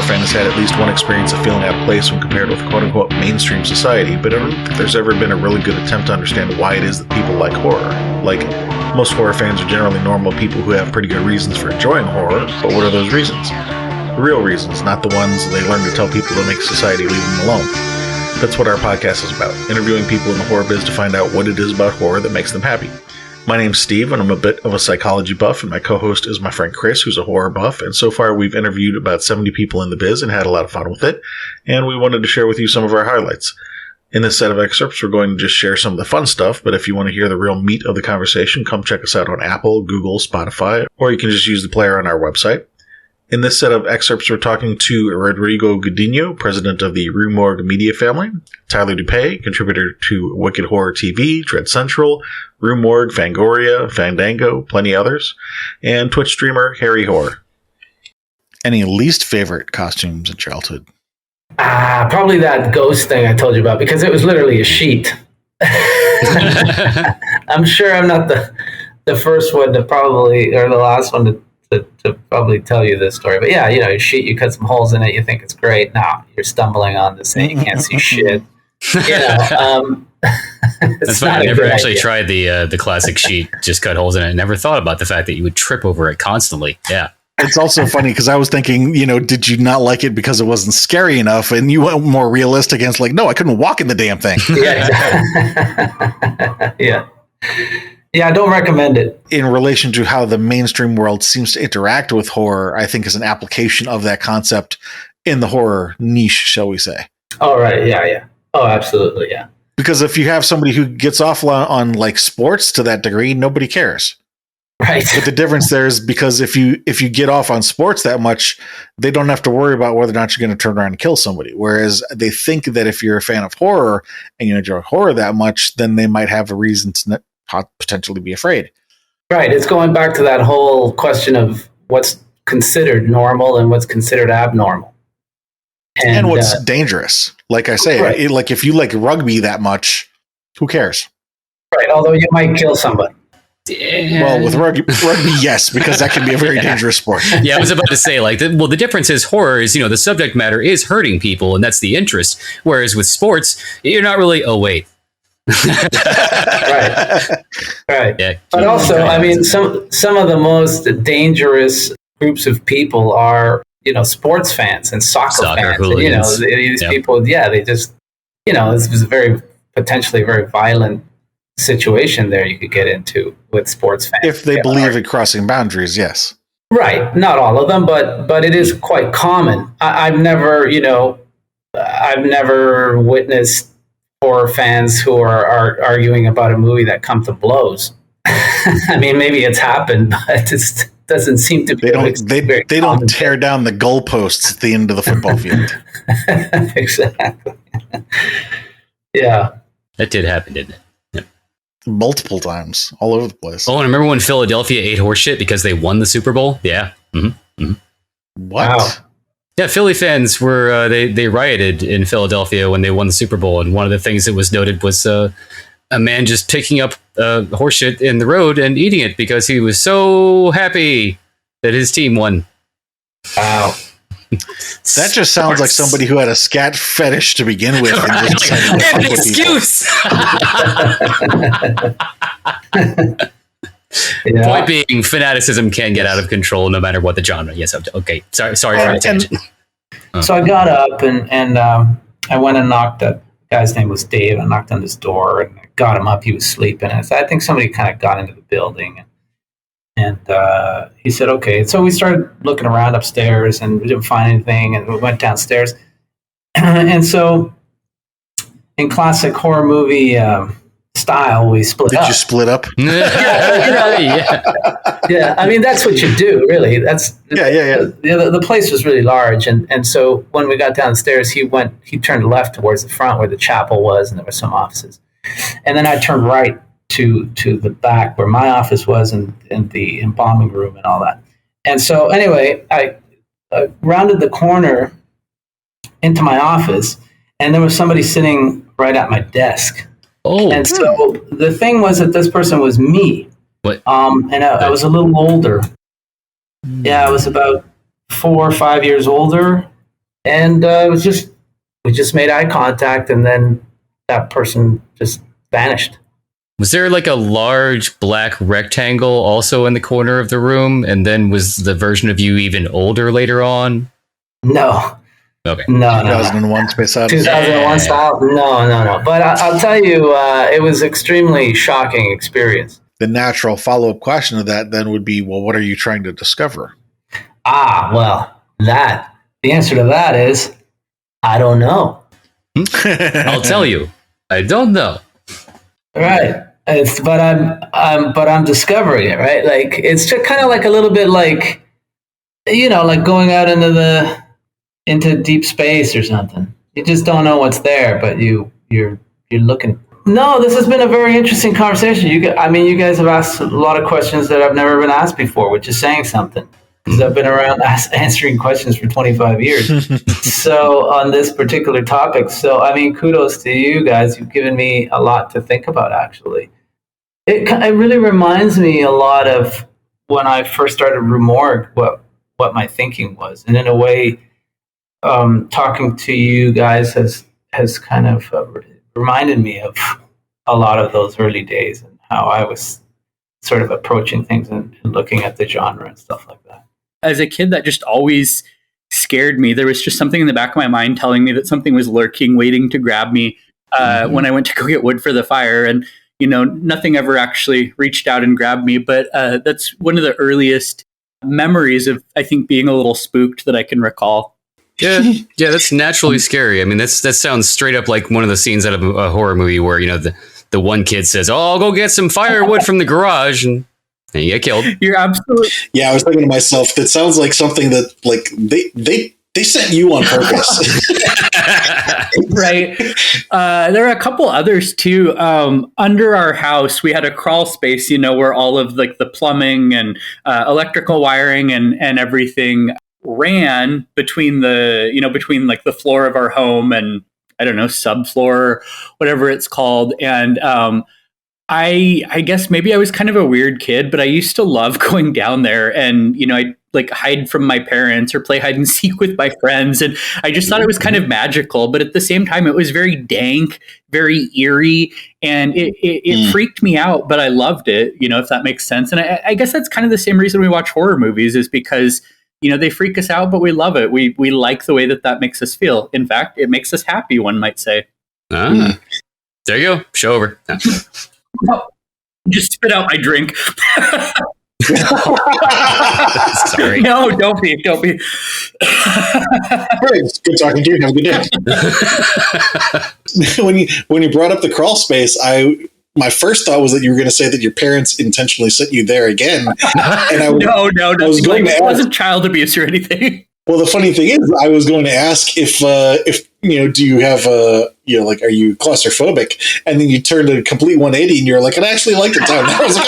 fan has had at least one experience of feeling out of place when compared with quote-unquote mainstream society, but I don't think there's ever been a really good attempt to understand why it is that people like horror. Like, most horror fans are generally normal people who have pretty good reasons for enjoying horror, but what are those reasons? The real reasons, not the ones they learn to tell people to make society leave them alone. That's what our podcast is about, interviewing people in the horror biz to find out what it is about horror that makes them happy. My name's Steve, and I'm a bit of a psychology buff, and my co-host is my friend Chris, who's a horror buff, and so far we've interviewed about 70 people in the biz and had a lot of fun with it, and we wanted to share with you some of our highlights. In this set of excerpts, we're going to just share some of the fun stuff, but if you want to hear the real meat of the conversation, come check us out on Apple, Google, Spotify, or you can just use the player on our website. In this set of excerpts, we're talking to Rodrigo Gudino, president of the Rue Morgue media family, Tyler Doupe, contributor to Wicked Horror TV, Dread Central, Rue Morgue, Fangoria, Fandango, plenty others, and Twitch streamer Harry Horror. Any least favorite costumes in childhood? Probably that ghost thing I told you about, because it was literally a sheet. I'm sure I'm not the first one to probably, or the last one to probably tell you this story. But yeah, your sheet, you cut some holes in it, you think it's great. No, you're stumbling on this thing, you can't see shit. That's funny. I never actually tried the classic sheet, just cut holes in it. I never thought about the fact that you would trip over it constantly. Yeah. It's also funny because I was thinking, did you not like it because it wasn't scary enough? And you went more realistic and it's like, no, I couldn't walk in the damn thing. Yeah. Yeah, I don't recommend it. In relation to how the mainstream world seems to interact with horror, I think is an application of that concept in the horror niche, shall we say. Oh, right. Yeah. Oh, absolutely. Yeah. Because if you have somebody who gets off on like sports to that degree, nobody cares. Right. But the difference there is because if you get off on sports that much, they don't have to worry about whether or not you're going to turn around and kill somebody. Whereas they think that if you're a fan of horror and you enjoy horror that much, then they might have a reason to potentially be afraid. Right. It's going back to that whole question of what's considered normal and what's considered abnormal. And what's dangerous. Like I say, right. Like if you like rugby that much, who cares? Right. Although you might kill somebody. Well, with rugby, yes, because that can be a very dangerous sport. Yeah, I was about to say, the difference is horror is, the subject matter is hurting people, and that's the interest. Whereas with sports, you're not really, right. Yeah, but also, I mean, some of the most dangerous groups of people are, sports fans and soccer fans. Hooligans. And, these people, they just, this was potentially very violent situation there you could get into with sports fans. If they believe in crossing boundaries, yes. Right. Not all of them, but it is quite common. I've never witnessed horror fans who are arguing about a movie that come to blows. I mean, maybe it's happened, but it doesn't seem to be. They don't tear down the goalposts at the end of the football field. Exactly. Yeah. That did happen, didn't it? Multiple times, all over the place. Oh, and remember when Philadelphia ate horseshit because they won the Super Bowl? Yeah. Mm-hmm. Mm-hmm. What? Wow. Yeah, Philly fans were they rioted in Philadelphia when they won the Super Bowl, and one of the things that was noted was a man just picking up horseshit in the road and eating it because he was so happy that his team won. Wow. That just sounds like somebody who had a scat fetish to begin with. Right. And an excuse. Point being, fanaticism can get out of control no matter what the genre. Yes. Okay. Sorry for the tangent. So I got up and I went and knocked. The guy's name was Dave. I knocked on his door and got him up. He was sleeping. I said, I think somebody kind of got into the building. And he said, okay. So we started looking around upstairs and we didn't find anything. And we went downstairs. And so in classic horror movie style, we split up. Did you split up? Yeah. I mean, that's what you do, really. The place was really large. And so when we got downstairs, he turned left towards the front where the chapel was and there were some offices. And then I turned right to the back where my office was and the embalming room and all that. And so anyway, I rounded the corner into my office and there was somebody sitting right at my desk. Oh. And so the thing was that this person was me. What? And I was a little older. Yeah, I was about 4 or 5 years older. And we just made eye contact, and then that person just vanished. Was there like a large black rectangle also in the corner of the room? And then was the version of you even older later on? No. Okay. No. 2001 Space Odyssey. 2001 style? No. But I'll tell you, it was extremely shocking experience. The natural follow-up question of that then would be, well, what are you trying to discover? The answer to that is, I don't know. I'll tell you, I don't know. Right. But I'm discovering it, right? Like, it's just kind of like a little bit like, like going out into deep space or something. You just don't know what's there, but you're looking. No, this has been a very interesting conversation. You guys have asked a lot of questions that I've never been asked before, which is saying something. Because I've been around answering questions for 25 years. So on this particular topic. So, kudos to you guys. You've given me a lot to think about, actually. It really reminds me a lot of when I first started Remorgue, what my thinking was. And in a way, talking to you guys has kind of reminded me of a lot of those early days and how I was sort of approaching things and looking at the genre and stuff like that. As a kid, that just always scared me. There was just something in the back of my mind telling me that something was lurking, waiting to grab me when I went to go get wood for the fire. And, nothing ever actually reached out and grabbed me. But that's one of the earliest memories of, I think, being a little spooked that I can recall. Yeah, that's naturally scary. I mean, that sounds straight up like one of the scenes out of a horror movie where, the one kid says, "Oh, I'll go get some firewood from the garage," and you get killed. You're absolutely. Yeah, I was thinking to myself, that sounds like something that they sent you on purpose. Right. There are a couple others too. Under our house, we had a crawl space, where all of like the plumbing and electrical wiring and everything ran between like the floor of our home and, I don't know, subfloor, whatever it's called. And I guess maybe I was kind of a weird kid, but I used to love going down there and, I'd like hide from my parents or play hide and seek with my friends. And I just thought it was kind of magical, but at the same time, it was very dank, very eerie, and it freaked me out, but I loved it, if that makes sense. And I guess that's kind of the same reason we watch horror movies, is because, they freak us out, but we love it. We like the way that makes us feel. In fact, it makes us happy, one might say. There you go. Show over. Oh, just spit out my drink. Sorry. No, don't be. All right, it's good talking to you. Have a good day. When you brought up the crawl space, my first thought was that you were going to say that your parents intentionally sent you there again. And no. It wasn't child abuse or anything. Well, the funny thing is, I was going to ask if do you have are you claustrophobic? And then you turned a complete 180 and you're like, I actually liked the town. I was like,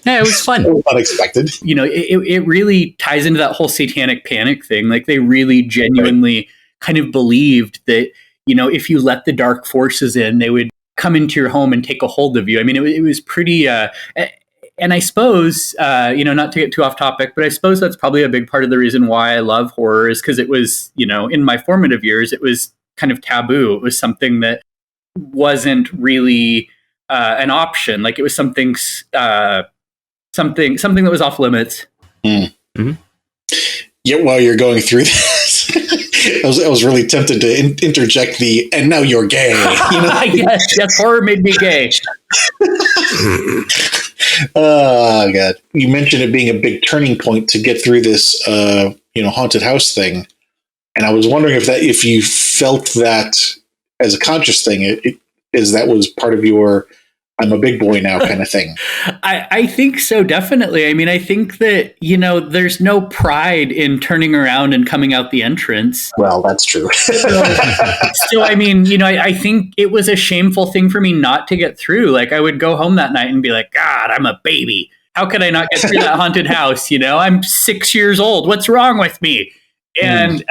yeah, it was fun. That was unexpected. It really ties into that whole satanic panic thing. Like, they really genuinely kind of believed that, if you let the dark forces in, they would come into your home and take a hold of you. I mean, it was pretty, and I suppose, not to get too off topic, but I suppose that's probably a big part of the reason why I love horror, is because it was, in my formative years, it was kind of taboo. It was something that wasn't really an option. Like, it was something that was off limits. Mm-hmm. Yeah, while you're going through this, I was really tempted to interject and now you're gay. Yes, horror made me gay. Oh God! You mentioned it being a big turning point to get through this, haunted house thing, and I was wondering if you felt that as a conscious thing, that was part of your "I'm a big boy now" kind of thing. I think so, definitely. I mean, I think that there's no pride in turning around and coming out the entrance. Well, that's true. So I mean, I think it was a shameful thing for me not to get through. Like, I would go home that night and be like, God, I'm a baby. How could I not get through that haunted house? I'm 6 years old. What's wrong with me? And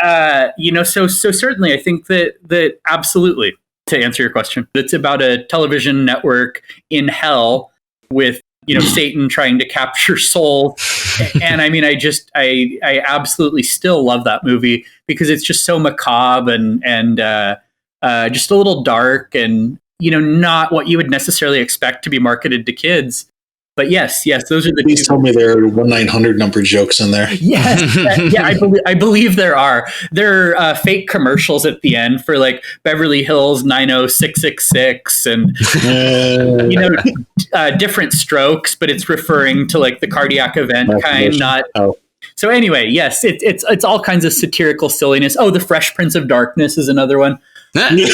so certainly, I think that absolutely. To answer your question, it's about a television network in hell with Satan trying to capture souls. And I mean, I absolutely still love that movie because it's just so macabre and just a little dark and, not what you would necessarily expect to be marketed to kids. But yes, those are the Please tell me there are 1-900 number jokes in there. Yes, I believe there are. There are fake commercials at the end for like Beverly Hills 90666 and different strokes, but it's referring to like the cardiac event kind, not. Oh. So anyway, yes, it's all kinds of satirical silliness. Oh, The Fresh Prince of Darkness is another one. Hey, you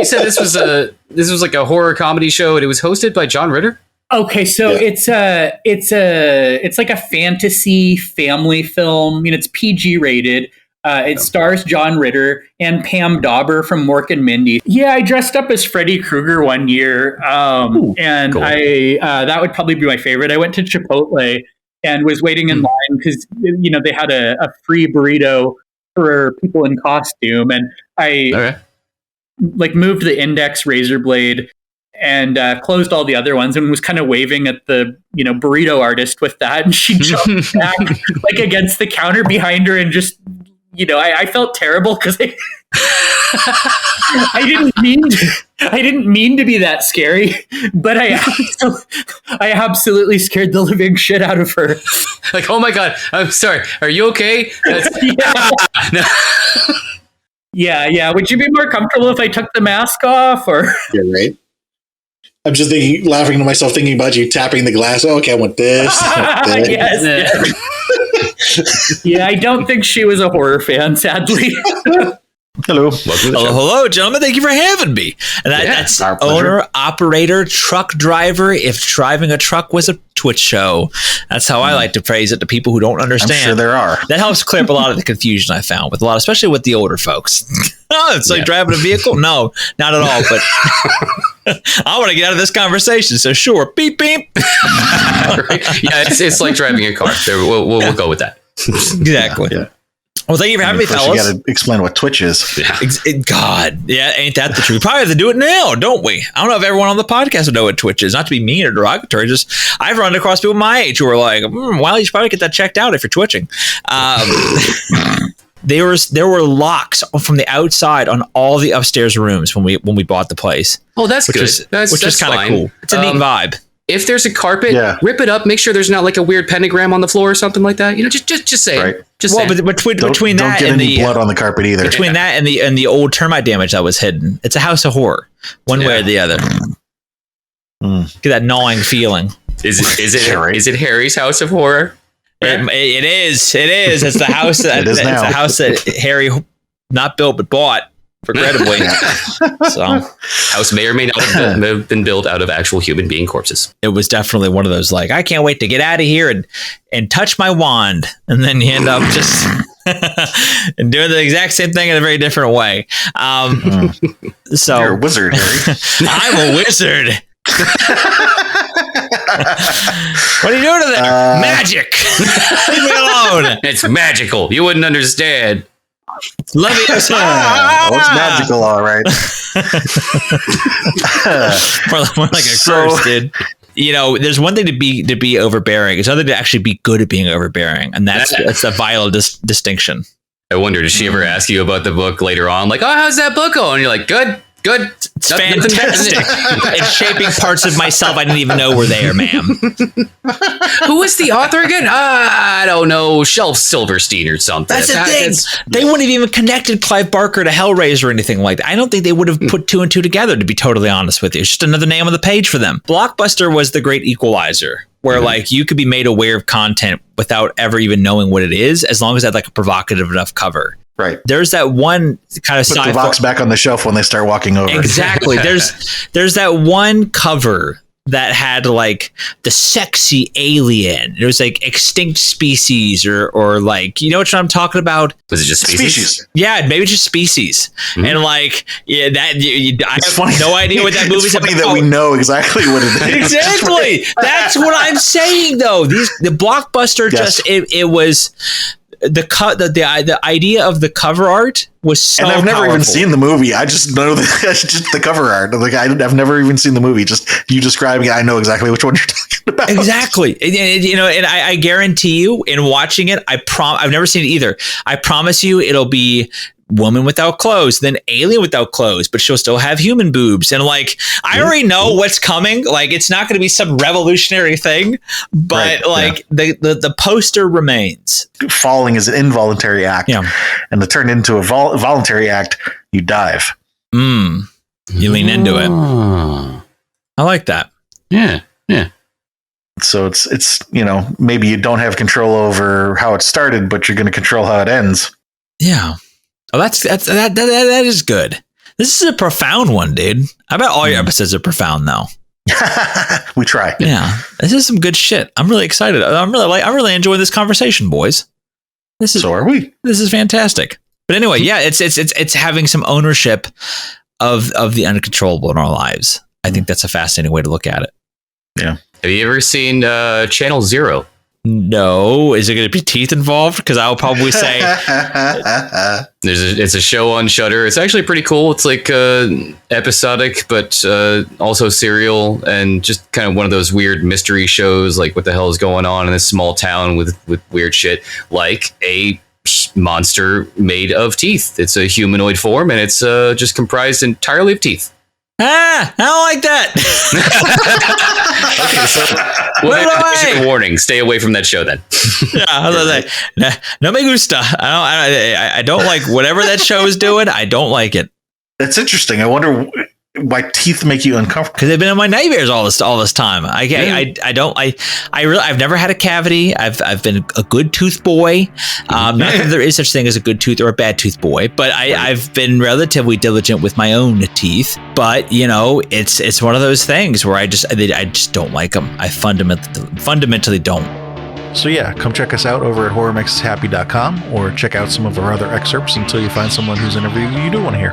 said this was like a horror comedy show, and it was hosted by John Ritter. Okay, so it's like a fantasy family film. I mean, it's PG rated. It stars John Ritter and Pam Dauber from Mork and Mindy. Yeah, I dressed up as Freddy Krueger one year, and cool. That would probably be my favorite. I went to Chipotle and was waiting in line because they had a free burrito for people in costume, and I like moved the index razor blade and closed all the other ones and was kind of waving at the burrito artist with that, and she jumped back like against the counter behind her and just I felt terrible because I didn't mean to be that scary, but I absolutely scared the living shit out of her. Like, oh my God, I'm sorry. Are you okay? Yeah. Would you be more comfortable if I took the mask off? Or yeah, right. I'm just laughing to myself, thinking about you tapping the glass. Oh, okay, I want this. Yes. Yeah, I don't think she was a horror fan, sadly. Hello, gentlemen. Thank you for having me. And that's owner, operator, truck driver. If driving a truck was a Twitch show, that's how I like to phrase it to people who don't understand. I'm sure there are. That helps clear up a lot of the confusion I found with especially with the older folks. Oh, it's like driving a vehicle? No, not at all. But I want to get out of this conversation. So sure, beep beep. Right? Yeah, it's like driving a car. We'll go with that. Exactly. Yeah. Well, thank you for having me, fellas. You got to explain what Twitch is. Yeah. God, yeah, ain't that the truth? We probably have to do it now, don't we? I don't know if everyone on the podcast would know what Twitch is. Not to be mean or derogatory, just I've run across people my age who are like, well, you should probably get that checked out if you're twitching. There were locks from the outside on all the upstairs rooms when we bought the place. Oh, that's good. Which is kind of cool. It's a neat vibe. If there's a carpet, rip it up. Make sure there's not like a weird pentagram on the floor or something like that. Just say. Right. Just well, but between don't that get and any blood on the carpet either. Between that and the old termite damage that was hidden, it's a house of horror, one way or the other. Get that gnawing feeling. Is it Harry's house of horror? It is. It's the house that it's the house that Harry not built but bought. Regrettably. So, house may or may not have been built out of actual human being corpses. It was definitely one of those like, I can't wait to get out of here and touch my wand. And then you end up just and doing the exact same thing in a very different way. So you're a wizard, Harry. I'm a wizard. What are you doing to that? Magic. Leave me alone. It's magical. You wouldn't understand. Let me it's magical, all right. more like a curse, dude. There's one thing to be overbearing. It's another to actually be good at being overbearing, and that's a vital distinction. I wonder, did she ever ask you about the book later on? Like, oh, how's that book going? And you're like, good. It's fantastic. It's shaping parts of myself I didn't even know were there, ma'am. Who was the author again? I don't know. Shelf Silverstein or something. That's the thing. They wouldn't have even connected Clive Barker to Hellraiser or anything like that. I don't think they would have put two and two together, to be totally honest with you. It's just another name on the page for them. Blockbuster was the great equalizer, where like you could be made aware of content without ever even knowing what it is, as long as it had like a provocative enough cover. Right. There's that one kind of put the box back on the shelf when they start walking over. Exactly. There's that one cover that had like the sexy alien. It was like extinct species or like, you know what I'm talking about? Was it just species? Yeah, maybe just species. Mm-hmm. And like, I have no idea what that movie's about. It's funny that we know exactly what it is. Exactly. That's what I'm saying though. The Blockbuster it was the idea of the cover art was so and I've never powerful. even seen the movie. I just know just the cover art. Like I've never even seen the movie. Just you describing it, I know exactly which one you're talking about. Exactly. And I guarantee you, in watching it, I've never seen it either. I promise you, it'll be woman without clothes, then alien without clothes, but she'll still have human boobs. And like, I already know what's coming. Like, it's not going to be some revolutionary thing, but the poster remains. Falling is an involuntary act. Yeah. And to turn into a voluntary act, you dive. You lean into it. I like that. Yeah. So it's maybe you don't have control over how it started, but you're going to control how it ends. Yeah. Oh, that is good. This is a profound one, dude. I bet all your episodes are profound, though. We try. Yeah, this is some good shit. I'm really excited. I'm really enjoying this conversation, boys. So are we. This is fantastic. But anyway, yeah, it's having some ownership of the uncontrollable in our lives. I think that's a fascinating way to look at it. Yeah. Have you ever seen Channel Zero? No. Is it going to be teeth involved? Because I'll probably say it's a show on Shudder. It's actually pretty cool. It's like episodic, but also serial, and just kind of one of those weird mystery shows. Like, what the hell is going on in this small town with weird shit? Like a monster made of teeth. It's a humanoid form, and it's just comprised entirely of teeth. I don't like that. Okay, so a warning: stay away from that show. Then, yeah, I was gonna say, no me gusta. I don't like whatever that show is doing. I don't like it. That's interesting. I wonder why teeth make you uncomfortable. Because they've been in my nightmares all this time. I've never had a cavity. I've been a good tooth boy. Not that there is such thing as a good tooth or a bad tooth boy, but I've been relatively diligent with my own teeth. But it's one of those things where I just don't like them. I fundamentally don't. So yeah, come check us out over at horrormakeshappy.com or check out some of our other excerpts until you find someone whose interview you do want to hear.